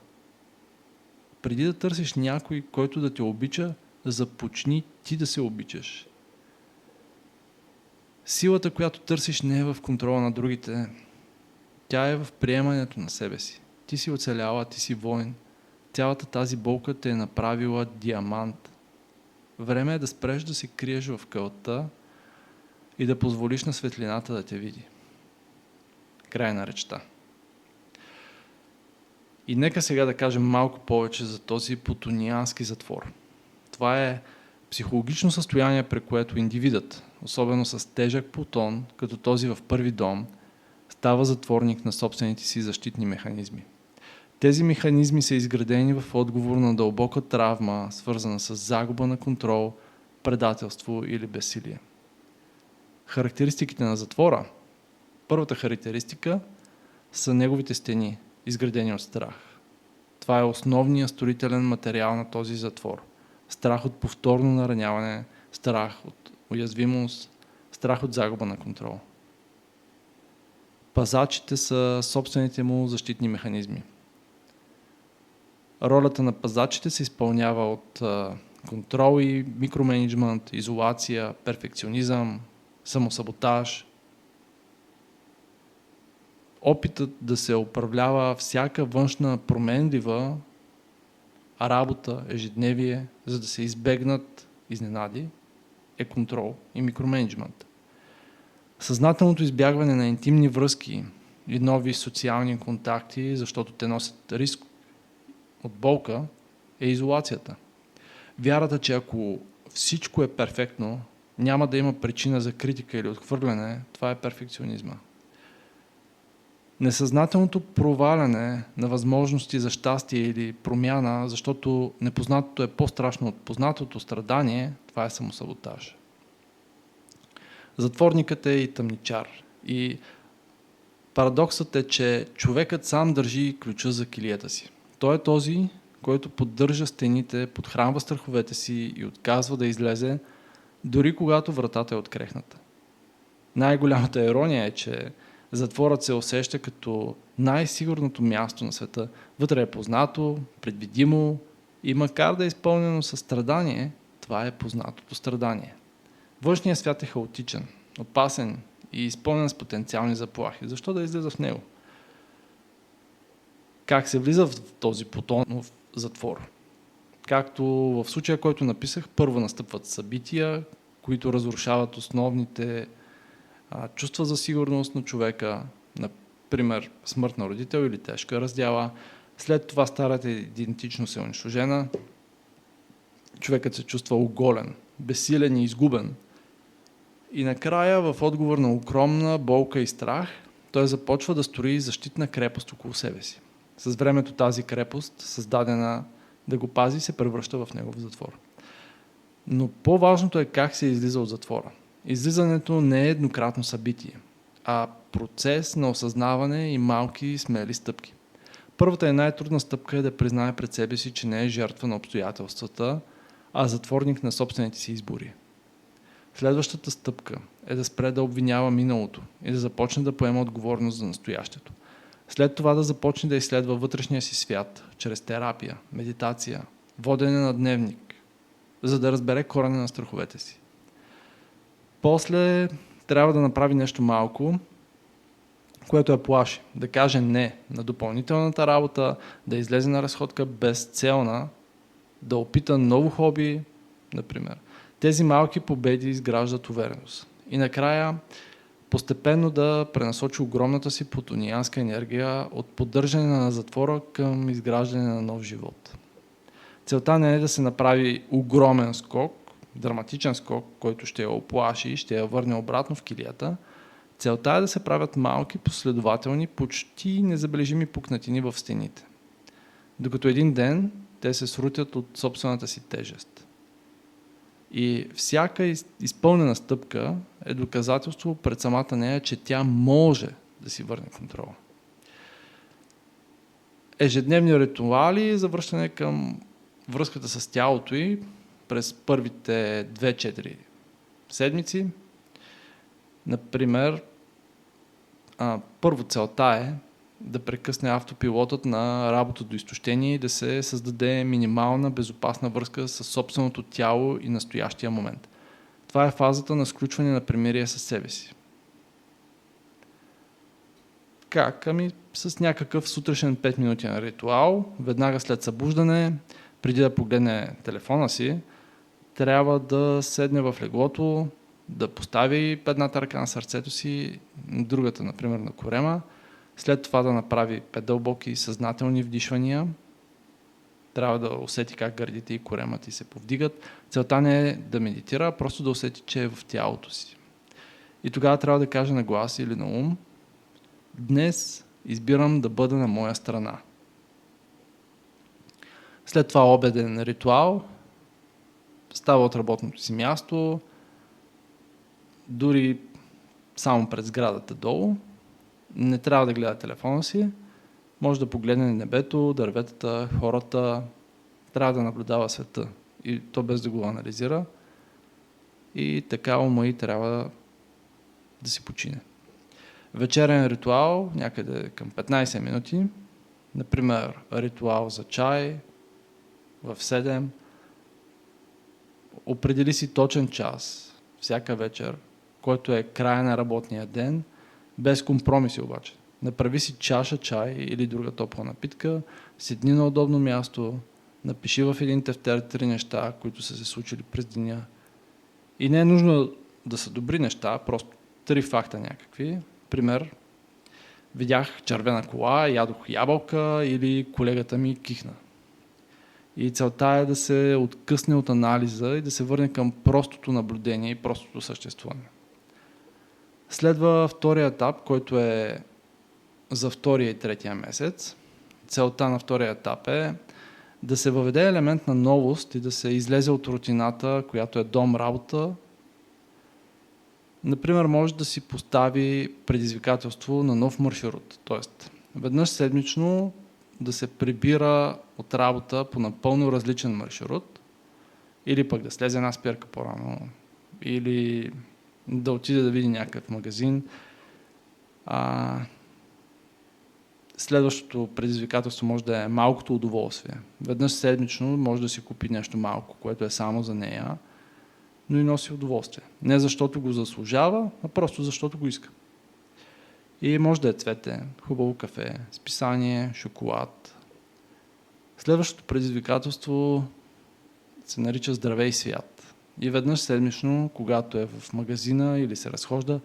Преди да търсиш някой, който да те обича, започни ти да се обичаш. Силата, която търсиш, не е в контрола на другите. Тя е в приемането на себе си. Ти си оцеляла, ти си воин. Цялата тази болка те е направила диамант. Време е да спреш да се криеш в кълта и да позволиш на светлината да те види. Край на речта. И нека сега да кажем малко повече за този плутониански затвор. Това е психологично състояние, при което индивидът, особено с тежък Плутон, като този в първи дом, става затворник на собствените си защитни механизми. Тези механизми са изградени в отговор на дълбока травма, свързана с загуба на контрол, предателство или безсилие. Характеристиките на затвора. Първата характеристика са неговите стени, изградени от страх. Това е основният строителен материал на този затвор. Страх от повторно нараняване, страх от уязвимост, страх от загуба на контрол. Пазачите са собствените му защитни механизми. Ролята на пазачите се изпълнява от контрол и микроменеджмент, изолация, перфекционизъм, самосаботаж. Опитът да се управлява всяка външна променлива работа, ежедневие, за да се избегнат изненади, е контрол и микроменеджмент. Съзнателното избягване на интимни връзки и нови социални контакти, защото те носят риск от болка, е изолацията. Вярата, че ако всичко е перфектно, няма да има причина за критика или отхвърляне, това е перфекционизма. Несъзнателното проваляне на възможности за щастие или промяна, защото непознатото е по-страшно от познатото страдание, това е самосаботаж. Затворникът е и тъмничар. И парадоксът е, че човекът сам държи ключа за килията си. Той е този, който поддържа стените, подхранва страховете си и отказва да излезе, дори когато вратата е открехната. Най-голямата ирония е, че затворът се усеща като най-сигурното място на света. Вътре е познато, предвидимо и макар да е изпълнено със страдание, това е познатото страдание. Външният свят е хаотичен, опасен и изпълнен с потенциални заплахи. Защо да излиза в него? Как се влиза в този плутонов затвор? Както в случая, който написах, първо настъпват събития, които разрушават основните чувства за сигурност на човека, например смърт на родител или тежка раздяла. След това старата идентичност се унищожена. Човекът се чувства оголен, безсилен и изгубен. И накрая, в отговор на огромна болка и страх, той започва да строи защитна крепост около себе си. С времето тази крепост, създадена да го пази, се превръща в негов затвор. Но по-важното е как се излиза от затвора. Излизането не е еднократно събитие, а процес на осъзнаване и малки смели стъпки. Първата и най-трудна стъпка е да признае пред себе си, че не е жертва на обстоятелствата, а затворник на собствените си избори. Следващата стъпка е да спре да обвинява миналото и да започне да поема отговорност за настоящето. След това да започне да изследва вътрешния си свят чрез терапия, медитация, водене на дневник, за да разбере корена на страховете си. После трябва да направи нещо малко, което я плаши. Да каже не на допълнителната работа, да излезе на разходка безцелна, да опита ново хобби, например. Тези малки победи изграждат увереност. И накрая постепенно да пренасочи огромната си плутонианска енергия от поддържане на затвора към изграждане на нов живот. Целта не е да се направи огромен скок, драматичен скок, който ще я оплаши и ще я върне обратно в килията. Целта е да се правят малки, последователни, почти незабележими пукнатини в стените. Докато един ден те се срутят от собствената си тежест. И всяка изпълнена стъпка е доказателство пред самата нея, че тя може да си върне контрола. Ежедневни ритуали за връщане към връзката с тялото й през първите 2-4 седмици. Например, първо целта е да прекъсне автопилотът на работа до изтощение и да се създаде минимална безопасна връзка с собственото тяло и настоящия момент. Това е фазата на сключване на примирие с себе си. Как? С някакъв сутрешен 5-минутен ритуал, веднага след събуждане, преди да погледне телефона си, трябва да седне в леглото, да постави едната ръка на сърцето си, другата, например, на корема, след това да направи 5 дълбоки съзнателни вдишвания. Трябва да усети как гърдите и коремът ти се повдигат. Целта не е да медитира, а просто да усети, че е в тялото си. И тогава трябва да каже на глас или на ум: днес избирам да бъда на моя страна. След това обеден ритуал, става от работното си място, дори само пред сградата долу, не трябва да гледа телефона си, може да погледне небето, дърветата, хората, трябва да наблюдава света и то без да го анализира, и така ума и трябва да си почине. Вечерен ритуал, някъде към 15 минути. Например, ритуал за чай в 7. Определи си точен час всяка вечер, който е края на работния ден, без компромиси обаче. Направи си чаша чай или друга топла напитка, седни на удобно място, напиши в един тефтер 3 неща, които са се случили през деня. И не е нужно да са добри неща, просто 3 факта някакви. Пример, видях червена кола, ядох ябълка или колегата ми кихна. И целта е да се откъсне от анализа и да се върне към простото наблюдение и простото съществуване. Следва втория етап, който е за втория и третия месец. Целта на втория етап е да се въведе елемент на новост и да се излезе от рутината, която е дом работа. Например, може да си постави предизвикателство на нов маршрут. Тоест, веднъж седмично да се прибира от работа по напълно различен маршрут, или пък да слезе една спирка по-рано, или да отиде да види някакъв магазин. Следващото предизвикателство може да е малкото удоволствие. Веднъж седмично може да си купи нещо малко, което е само за нея, но и носи удоволствие. Не защото го заслужава, а просто защото го иска. И може да е цвете, хубаво кафе, списание, шоколад. Следващото предизвикателство се нарича здравей свят. И веднъж седмично, когато е в магазина или се разхожда,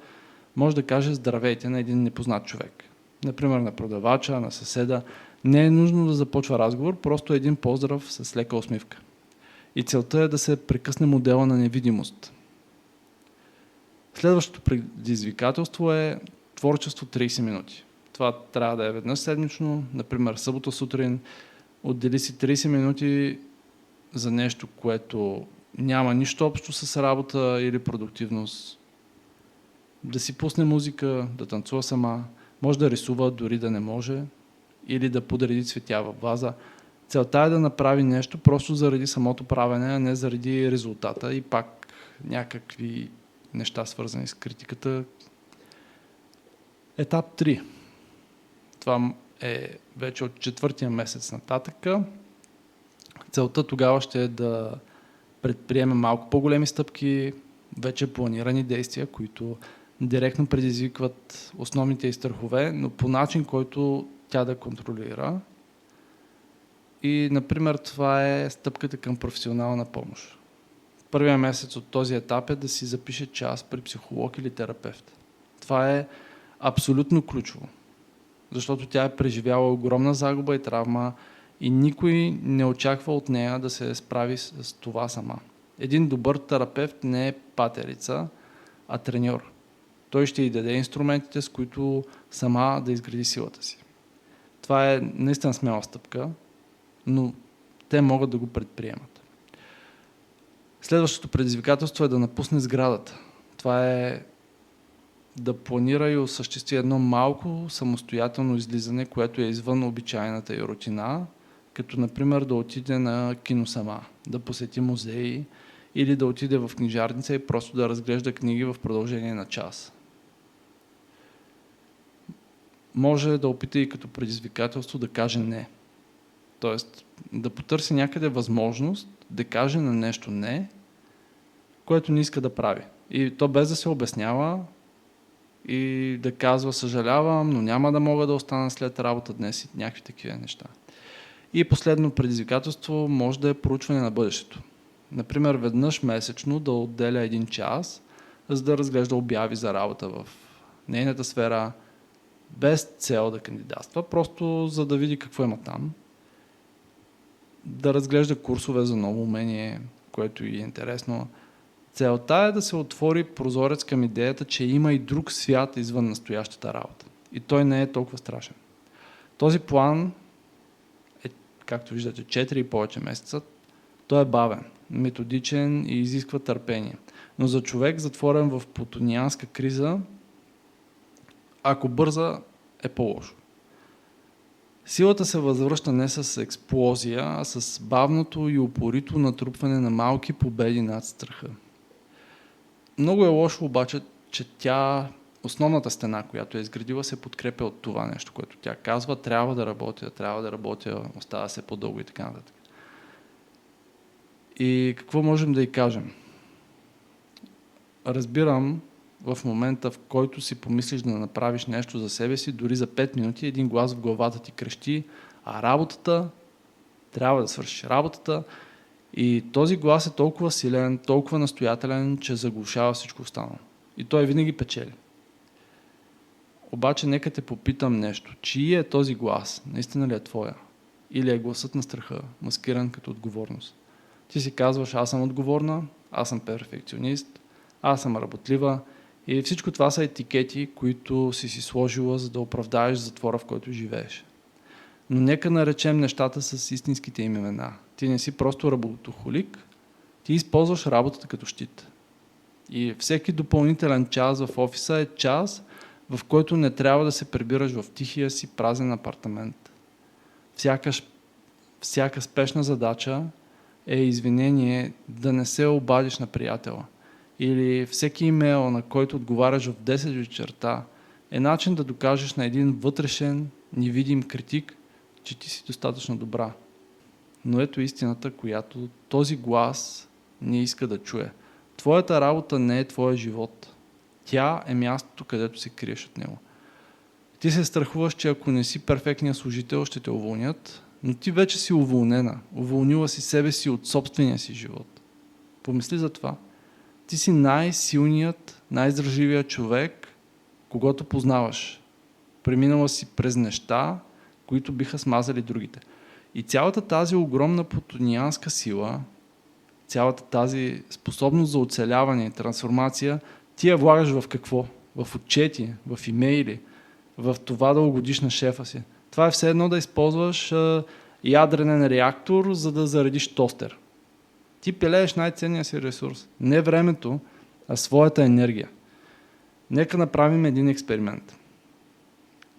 може да каже здравейте на един непознат човек. Например, на продавача, на съседа. Не е нужно да започва разговор, просто един поздрав с лека усмивка. И целта е да се прекъсне модела на невидимост. Следващото предизвикателство е творчество 30 минути. Това трябва да е веднъж седмично, например събота сутрин, отдели си 30 минути за нещо, което няма нищо общо с работа или продуктивност. Да си пусне музика, да танцува сама, може да рисува, дори да не може, или да подреди цветя в ваза. Целта е да направи нещо просто заради самото правене, а не заради резултата и пак някакви неща свързани с критиката. Етап 3. Това е вече от 4-тия месец нататъка. Целта тогава ще е да предприеме малко по-големи стъпки, вече планирани действия, които директно предизвикват основните й страхове, но по начин, който тя да контролира. И, например, това е стъпката към професионална помощ. Първия месец от този етап е да си запише час при психолог или терапевт. Това е абсолютно ключово, защото тя е преживяла огромна загуба и травма и никой не очаква от нея да се справи с това сама. Един добър терапевт не е патерица, а треньор. Той ще й даде инструментите, с които сама да изгради силата си. Това е наистина смела стъпка, но те могат да го предприемат. Следващото предизвикателство е да напусне сградата. Това е да планира и осъществи едно малко самостоятелно излизане, което е извън обичайната й рутина, като например да отиде на кино сама, да посети музеи или да отиде в книжарница и просто да разглежда книги в продължение на час. Може да опита и като предизвикателство да каже не. Тоест да потърси някъде възможност да каже на нещо не, което не иска да прави. И то без да се обяснява и да казва съжалявам, но няма да мога да остана след работа днес и някакви такива неща. И последно предизвикателство може да е проучване на бъдещето. Например, веднъж месечно да отделя 1 час, за да разглежда обяви за работа в нейната сфера, без цел да кандидатства, просто за да види какво има там. Да разглежда курсове за ново умение, което и е интересно. Целта е да се отвори прозорец към идеята, че има и друг свят извън настоящата работа. И той не е толкова страшен. Този план е, както виждате, 4 и повече месеца. Той е бавен, методичен и изисква търпение. Но за човек, затворен в плутонианска криза, ако бърза, е по-лошо. Силата се възвръща не с експлозия, а с бавното и упорито натрупване на малки победи над страха. Много е лошо обаче, че тя основната стена, която е изградила, се подкрепя от това нещо, което тя казва, трябва да работя, остава се по-дълго и така нататък. И какво можем да й кажем? Разбирам в момента, в който си помислиш да направиш нещо за себе си, дори за 5 минути, един глас в главата ти крещи, а работата, трябва да свършиш работата. И този глас е толкова силен, толкова настоятелен, че заглушава всичко останало. И той винаги печели. Обаче нека те попитам нещо. Чий е този глас? Наистина ли е твоя? Или е гласът на страха, маскиран като отговорност? Ти си казваш, аз съм отговорна, аз съм перфекционист, аз съм работлива и всичко това са етикети, които си сложила, за да оправдаеш затвора, в който живееш. Но нека наречем нещата с истинските им имена. Ти не си просто работохолик, ти използваш работата като щит. И всеки допълнителен час в офиса е час, в който не трябва да се прибираш в тихия си празен апартамент. Всяка спешна задача е извинение да не се обадиш на приятела. Или всеки имейл, на който отговаряш в 10 вечерта, е начин да докажеш на един вътрешен, невидим критик, че ти си достатъчно добра. Но ето истината, която този глас не иска да чуе. Твоята работа не е твоя живот. Тя е мястото, където се криеш от него. Ти се страхуваш, че ако не си перфектният служител, ще те уволнят, но ти вече си уволнена. Уволнила си себе си от собствения си живот. Помисли за това. Ти си най-силният, най-издръжливият човек, когото познаваш. Преминала си през неща, които биха смазали другите. И цялата тази огромна плутонианска сила, цялата тази способност за оцеляване и трансформация, ти я влагаш в какво? В отчети, в имейли, в това да угодиш на шефа си. Това е все едно да използваш ядрен реактор, за да заредиш тостер. Ти пилееш най-ценния си ресурс. Не времето, а своята енергия. Нека направим един експеримент.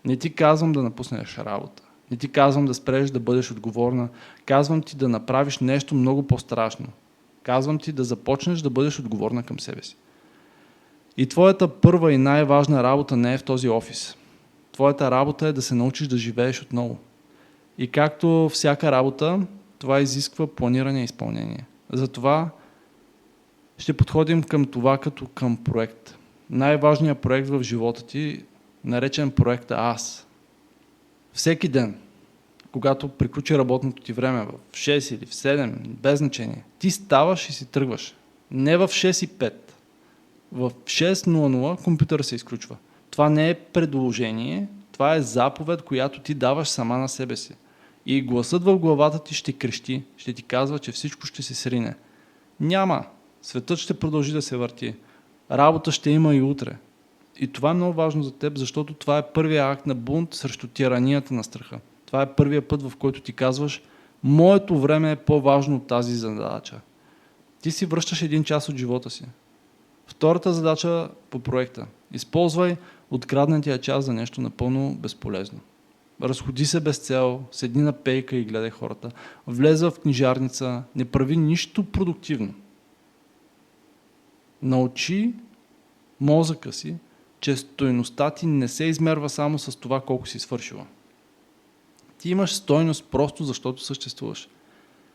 Не ти казвам да напуснеш работа. Не ти казвам да спреш да бъдеш отговорна. Казвам ти да направиш нещо много по-страшно. Казвам ти да започнеш да бъдеш отговорна към себе си. И твоята първа и най-важна работа не е в този офис. Твоята работа е да се научиш да живееш отново. И както всяка работа, това изисква планиране и изпълнение. Затова ще подходим към това като към проект. Най-важният проект в живота ти, наречен проекта Аз. Всеки ден, когато приключи работното ти време в 6 или в 7, без значение, ти ставаш и си тръгваш. Не в 6:05. В 6:00 компютъра се изключва. Това не е предложение, това е заповед, която ти даваш сама на себе си. И гласът в главата ти ще крещи, ще ти казва, че всичко ще се срине. Няма. Светът ще продължи да се върти. Работа ще има и утре. И това е много важно за теб, защото това е първият акт на бунт срещу тиранията на страха. Това е първият път, в който ти казваш, моето време е по-важно от тази задача. Ти си връщаш 1 час от живота си. Втората задача по проекта. Използвай откраднатия час за нещо напълно безполезно. Разходи се без цел, седни на пейка и гледай хората. Влезе в книжарница, не прави нищо продуктивно. Научи мозъка си, че стойността ти не се измерва само с това колко си свършила. Ти имаш стойност просто защото съществуваш.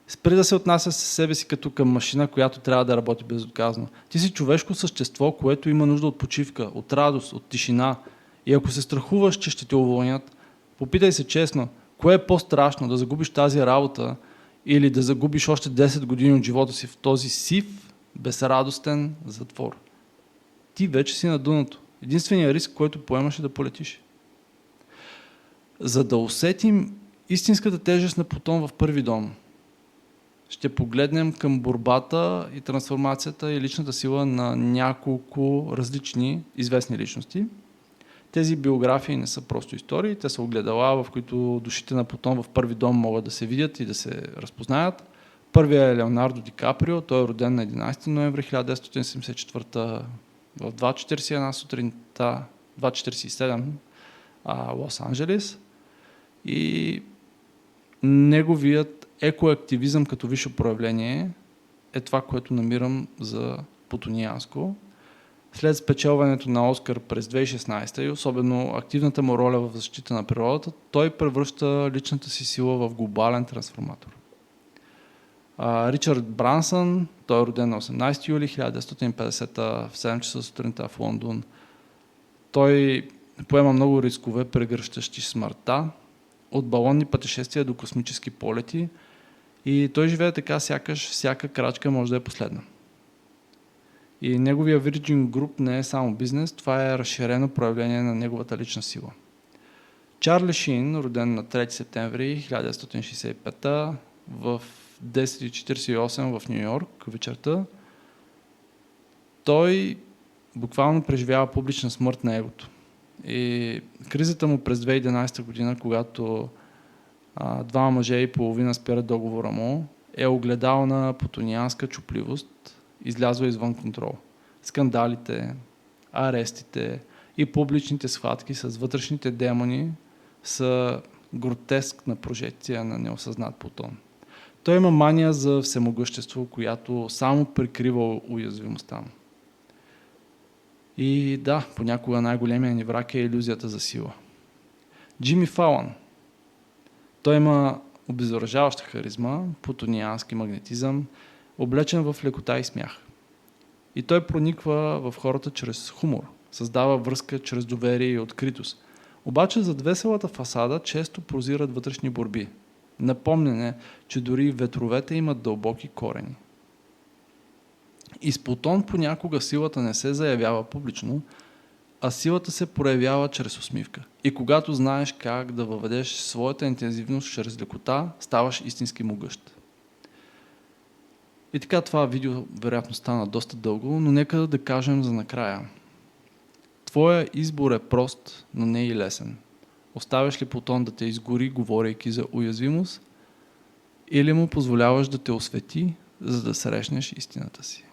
Спри да се отнася с себе си като към машина, която трябва да работи безотказно. Ти си човешко същество, което има нужда от почивка, от радост, от тишина. И ако се страхуваш, че ще те уволнят, попитай се честно, кое е по-страшно, да загубиш тази работа или да загубиш още 10 години от живота си в този сив, безрадостен затвор. Ти вече си на дъното. Единственият риск, който поемаш е да полетиш. За да усетим истинската тежест на Плутон в първи дом, ще погледнем към борбата и трансформацията и личната сила на няколко различни известни личности. Тези биографии не са просто истории, те са огледала, в които душите на Плутон в първи дом могат да се видят и да се разпознаят. Първият е Леонардо Ди Каприо, той е роден на 11 ноември 1974 в 2:41 сутринта, 2:47 Лос-Анджелес. И неговият екоактивизъм като висше проявление е това, което намирам за плутонианско. След спечелването на Оскар през 2016 и особено активната му роля в защита на природата, той превръща личната си сила в глобален трансформатор. Ричард Брансън, той е роден на 18 юли 1950 в 7 часа сутринта в Лондон. Той поема много рискове, прегръщащи смъртта, от балонни пътешествия до космически полети, и той живее така, сякаш всяка крачка може да е последна. И неговия Virgin Group не е само бизнес, това е разширено проявление на неговата лична сила. Чарли Шин, роден на 3 септември 1965 в 10:48 в Ню Йорк вечерта, той буквално преживява публична смърт на егото. И кризата му през 2011 година, когато двама мъже и половина спират договора му, е огледал на плутонианска чупливост, излязла извън контрол. Скандалите, арестите и публичните схватки с вътрешните демони са гротескна прожекция на неосъзнат Плутон. Той има мания за всемогъщество, която само прикрива уязвимостта му. И да, понякога най-големия ни враг е илюзията за сила. Джимми Фалън. Той има обезоръжаваща харизма, плутониански магнетизъм, облечен в лекота и смях. И той прониква в хората чрез хумор, създава връзка чрез доверие и откритост. Обаче зад веселата фасада често прозират вътрешни борби. Напомняне, че дори ветровете имат дълбоки корени. И с Плутон понякога силата не се заявява публично, а силата се проявява чрез усмивка. И когато знаеш как да въведеш своята интензивност чрез лекота, ставаш истински могъщ. И така, това видео вероятно стана доста дълго, но нека да кажем за накрая. Твоя избор е прост, но не и лесен. Оставяш ли Плутон да те изгори, говорейки за уязвимост, или му позволяваш да те освети, за да срещнеш истината си?